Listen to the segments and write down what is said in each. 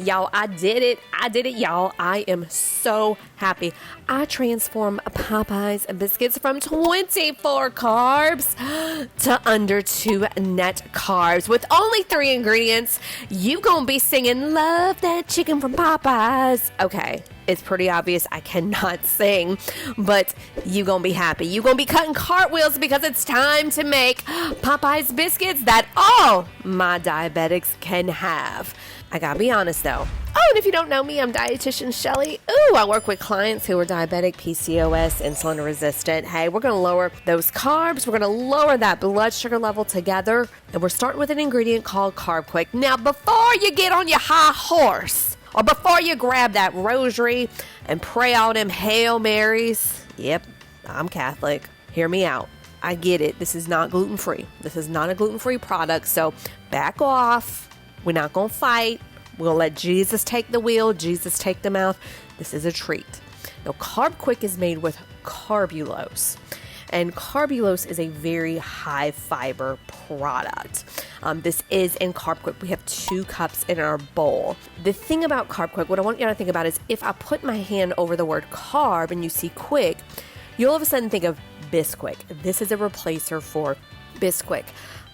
Y'all, I did it, y'all. I am so happy. I transformed Popeyes Biscuits from 24 carbs to under 2 net carbs. With only 3 ingredients, you gonna be singing, love that chicken from Popeyes. Okay, it's pretty obvious I cannot sing, but you gonna be happy. You gonna be cutting cartwheels because it's time to make Popeyes Biscuits that all my diabetics can have. I gotta be honest though. Oh, and if you don't know me, I'm Dietitian Shelly. Ooh, I work with clients who are diabetic, PCOS, insulin resistant. Hey, we're gonna lower those carbs. We're gonna lower that blood sugar level together. And we're starting with an ingredient called Carbquik. Now, before you get on your high horse, or before you grab that rosary and pray all them Hail Marys, yep, I'm Catholic. Hear me out. I get it. This is not gluten-free. This is not a gluten-free product, so back off. We're not going to fight. We'll let Jesus take the wheel, Jesus take the mouth. This is a treat. Now, Carbquik is made with carbulose. And carbulose is a very high fiber product. This is in Carbquik. We have 2 cups in our bowl. The thing about Carbquik, what I want you to think about is if I put my hand over the word carb and you see quick, you'll all of a sudden think of Bisquick. This is a replacer for Bisquick.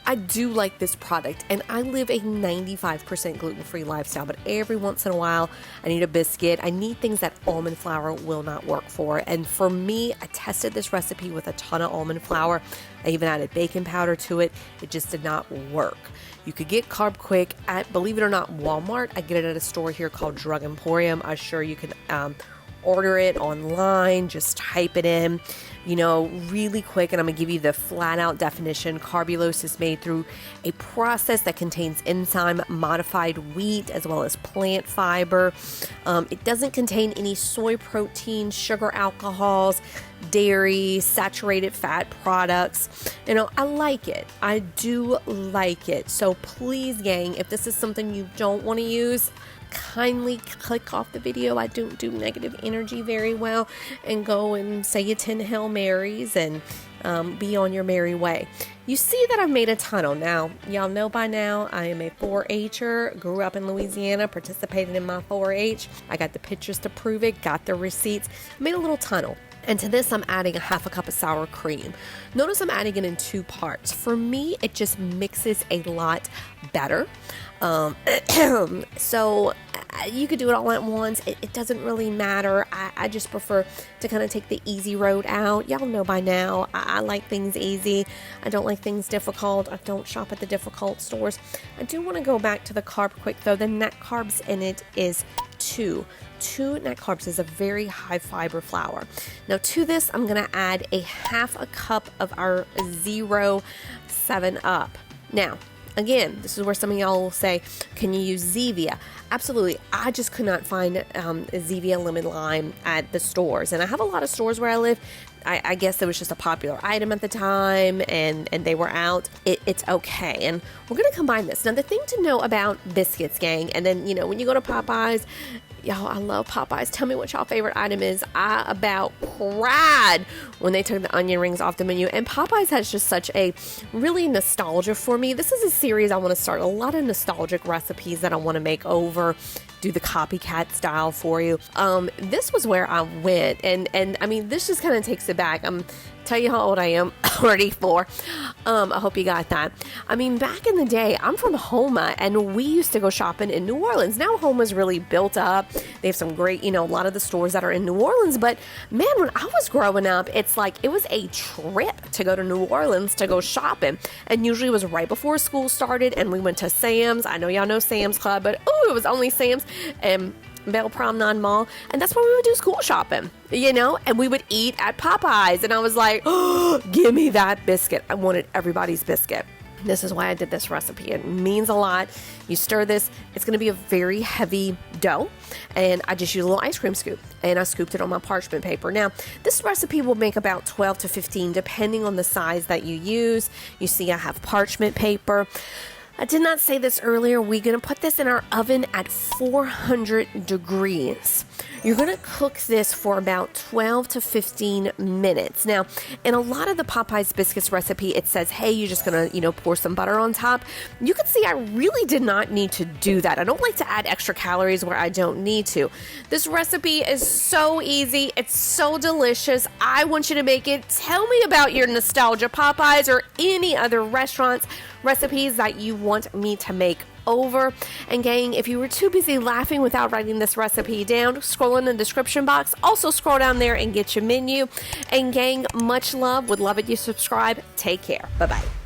I do like this product, and I live a 95% gluten-free lifestyle, but every once in a while, I need a biscuit. I need things that almond flour will not work for, and for me, I tested this recipe with a ton of almond flour. I even added baking powder to it. It just did not work. You could get Carbquik at, believe it or not, Walmart. I get it at a store here called Drug Emporium. I'm sure you can order it online, just type it in, really quick, and I'm going to give you the flat out definition. Carbulose is made through a process that contains enzyme modified wheat as well as plant fiber. It doesn't contain any soy protein, sugar alcohols, dairy, saturated fat products. I like it. I do like it. So please, gang, if this is something you don't want to use, kindly click off the video. I don't do negative energy very well, and go and say your 10 Hail Marys and be on your merry way. You see that I've made a tunnel. Now, y'all know by now I am a 4-H'er, grew up in Louisiana, participated in my 4-H. I got the pictures to prove it, got the receipts. I made a little tunnel. And to this, I'm adding a 1/2 cup of sour cream. Notice I'm adding it in 2 parts. For me, it just mixes a lot better. So you could do it all at once. It doesn't really matter. I just prefer to kind of take the easy road out. Y'all know by now, I like things easy. I don't like things difficult. I don't shop at the difficult stores. I do want to go back to the Carbquik though. The net carbs in it is 2 net carbs. Is a very high fiber flour. Now to this, I'm going to add a 1/2 cup of our 0 7-Up. Now, again, this is where some of y'all will say, can you use Zevia? Absolutely. I just could not find Zevia Lemon Lime at the stores. And I have a lot of stores where I live. I guess it was just a popular item at the time, and they were out. It's okay. And we're going to combine this. Now, the thing to know about biscuits, gang, and then, when you go to Popeyes, y'all, I love Popeyes. Tell me what y'all favorite item is. I about cried when they took the onion rings off the menu. And Popeyes has just such a really nostalgia for me. This is a series I want to start. A lot of nostalgic recipes that I want to make over. Do the copycat style for you. This was where I went, and I mean, this just kind of takes it back. Tell you how old I am, 34. I hope you got that. I mean, back in the day, I'm from Houma, and we used to go shopping in New Orleans. Now Houma's really built up. They have some great, a lot of the stores that are in New Orleans. But man, when I was growing up, it's like it was a trip to go to New Orleans to go shopping. And usually it was right before school started, and we went to Sam's. I know y'all know Sam's Club, but it was only Sam's and Belle Promenade Mall, and that's where we would do school shopping, and we would eat at Popeyes, and I was like, oh, give me that biscuit. I wanted everybody's biscuit. This is why I did this recipe. It means a lot. You stir this. It's going to be a very heavy dough, and I just use a little ice cream scoop, and I scooped it on my parchment paper. Now, this recipe will make about 12 to 15, depending on the size that you use. You see, I have parchment paper. I did not say this earlier. We're going to put this in our oven at 400 degrees. You're going to cook this for about 12 to 15 minutes. Now, in a lot of the Popeyes Biscuits recipe, it says, hey, you're just going to, pour some butter on top. You can see I really did not need to do that. I don't like to add extra calories where I don't need to. This recipe is so easy. It's so delicious. I want you to make it. Tell me about your nostalgia Popeyes or any other restaurants recipes that you want me to make over. And gang, if you were too busy laughing without writing this recipe down, scroll in the description box. Also scroll down there and get your menu. And gang, much love. Would love it you subscribe. Take care. Bye-bye.